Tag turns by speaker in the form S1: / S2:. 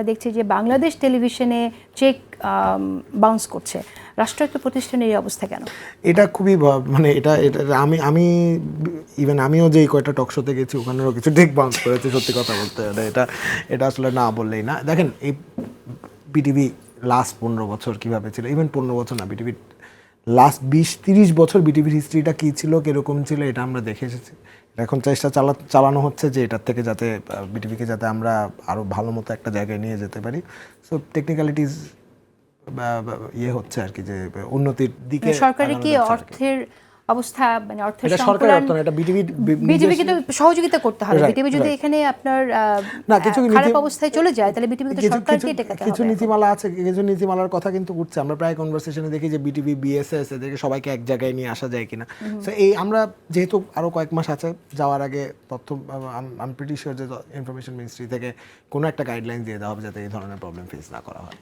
S1: দেখছি যে বাংলাদেশ টেলিভিশনে চেক বাউন্স করছে, রাষ্ট্রায়ত্ত প্রতিষ্ঠানের এই অবস্থা কেন?
S2: এটা খুবই মানে এটা এটা আমি ইভেন আমিও যে কয়টা টক শোতে গেছি ওখানেও কিছু চেক বাউন্স করেছে, সত্যি কথা বলতে হলে এটা আসলে না বললেই না। দেখেন এই বিটিভি লাস্ট 15 বছর কীভাবে ছিল, ইভেন 15 বছর না, বিটিভির লাস্ট 20-30 বছর বিটিভির হিস্ট্রিটা কী ছিল, কীরকম ছিল, এটা আমরা দেখে এসেছি। এখন চেষ্টা চালানো হচ্ছে যে এটার থেকে যাতে বিটিভিকে যাতে আমরা আরও ভালো মতো একটা জায়গায় নিয়ে যেতে পারি। সো টেকনিক্যালিটিস ইয়ে হচ্ছে আর কি, যে উন্নতির দিকে।
S1: সরকারের কি অর্থের অবস্থা, মানে অর্থের
S2: সরকারের অর্থ না, এটা
S1: বিটিভিকে তো সহযোগিতা করতে হবে। বিটিভি যদি এখানে আপনার
S2: না কিছু
S1: খারাপ অবস্থায় চলে যায় তাহলে বিটিভিকে তো সরকারকে টেকাতে হবে।
S2: কিছু নীতিমালা আছে, কিছু নীতিমালার কথা কিন্তু উঠছে। আমরা প্রায় কনভারসেশনে দেখি যে বিটিভি, বিএসএস এদেরকে সবাইকে এক জায়গায় নিয়ে আসা যায় কিনা। সো এই আমরা যেহেতু আরো কয়েক মাস আছে যাওয়ার আগে, তথ্য আই এম প্রিটি শিওর যে ইনফরমেশন মিনিস্ট্রি থেকে কোনো একটা গাইডলাইন দিয়ে দেওয়া হবে যাতে এই ধরনের প্রবলেম ফেস না করা হয়।